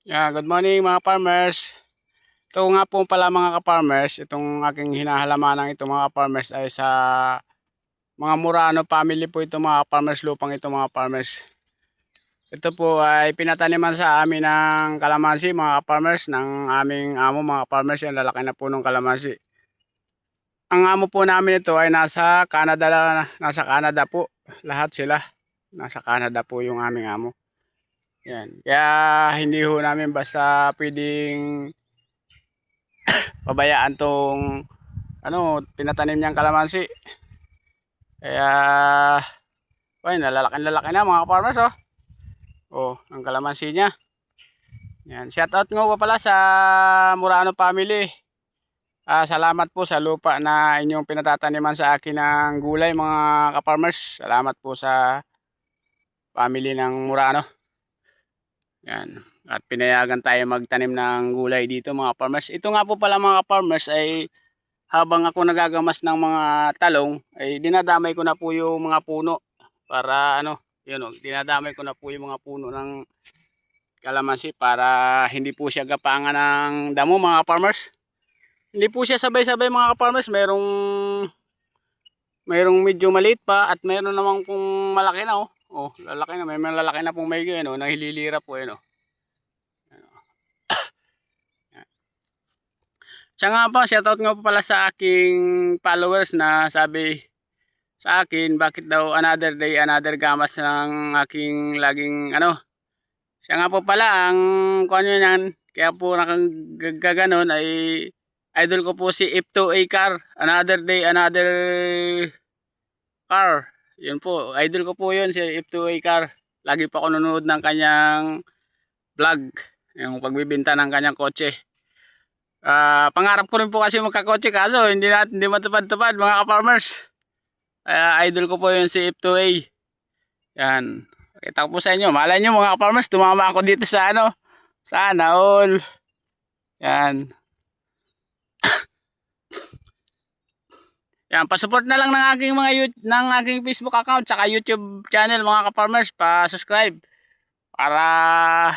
Good morning mga farmers. Ito nga po pala mga ka-farmers, itong aking hinahalamanang ito mga farmers ay sa mga Murano family po ito mga farmers, lupang ito mga farmers. Ito po ay pinataniman sa amin ng kalamansi mga farmers, ng aming amo mga farmers, yan lalaki na po ng kalamansi. Ang amo po namin ito ay nasa Canada po, lahat sila. Nasa Canada po yung aming amo. Yan. Kaya hindi ho namin basta pwedeng pabayaan tong pinatanim niyang kalamansi. Kaya lalaki na mga farmers oh. Oh, ang kalamansi niya. Yan, shout out nga po pala sa Murano family. Salamat po sa lupa na inyong pinatataniman sa akin ng gulay mga ka-farmers. Salamat po sa family ng Murano. Yan. At pinayagan tayo magtanim ng gulay dito mga farmers. Ito nga po pala mga farmers ay habang ako nagagamas ng mga talong ay dinadamay ko na po yung mga puno para dinadamay ko na po yung mga puno ng kalamansi para hindi po siya gapangan ng damo mga farmers. Hindi po siya sabay-sabay mga farmers, mayroong medyo maliit pa at mayroon namang pong malaki na oh. Oh, lalaki na, may malalaki na pong may nahililira po Siya nga pa, shoutout nga po pala sa aking followers na sabi sa akin, bakit daw another day, another gamas ng aking laging Siya nga po pala, ang kanyo yan, kaya po nakagaganon ay idol ko po si F2A car, another day, another car. Yun po, idol ko po yun si F2A car. Lagi pa ako nanonood ng kanyang vlog, yung pagbibenta ng kanyang kotse. Pangarap ko rin po kasi magkakotse kaso hindi matupad-tupad mga ka-farmers. Idol ko po yun si F2A. Yan. Kita ko po sa inyo. Malay nyo mga ka-farmers, tumama ako dito sa sana all. Yan. Yan, pa-support na lang ng aking Facebook account saka YouTube channel mga ka-farmers, pa-subscribe para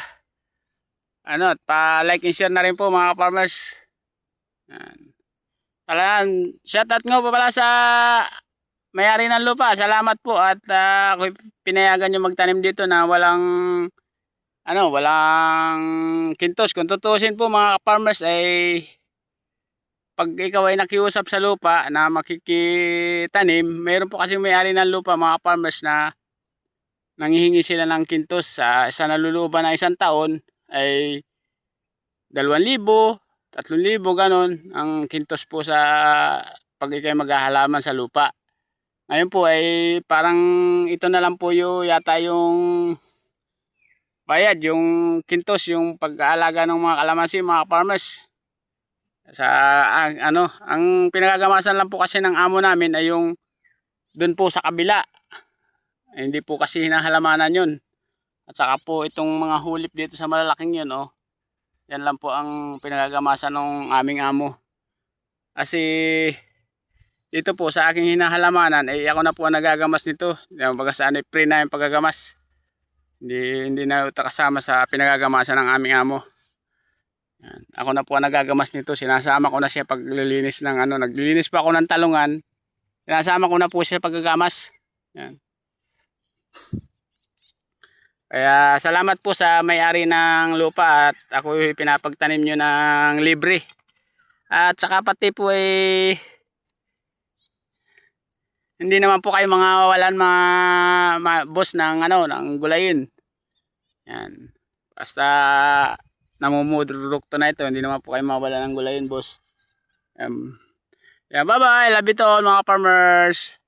pa-like and share na rin po mga ka-farmers. Yan. Talagang shoutout nga po pala sa may-ari ng lupa. Salamat po at ako pinayagan nyo magtanim dito na walang kintos. Kung tutusin po mga farmers ay pag ikaw ay nakiusap sa lupa na makikitanim, mayroon po kasi may-ari ng lupa mga farmers na nanghihingi sila ng kintos sa naluluban na isang taon ay 2,000, 3,000 ganon ang kintos po sa pag ikay maghahalaman sa lupa. Ngayon po ay parang ito na lang po yata yung bayad, yung kintos, yung pag-aalaga ng mga kalamansi mga farmers. Ang pinagagamasan lang po kasi ng amo namin ay yung doon po sa kabila. Hindi po kasi hinahalamanan yun. At saka po itong mga hulip dito sa malalaking yun oh. Yan lang po ang pinagagamasan ng aming amo. Kasi dito po sa aking hinahalamanan ay ako na po ang nagagamas nito. Yung baga saan ay free na yung paggagamas. Hindi na ito kasama sa pinagagamasan ng aming amo. Yan. Ako na po ang nagagamas nito. Sinasama ko na siya paglilinis ng naglilinis pa ako ng talungan. Sinasama ko na po siya paggagamas. Yan. Kaya salamat po sa may-ari ng lupa at ako pinapagtanim nyo ng libre. At saka pati po hindi naman po kayo mga walan mga boss ng ng gulayin. Yan. Basta namumudrukto na ito, hindi naman po kayo mawala ng gulayin boss. Yan, bye bye, love you to all mga farmers.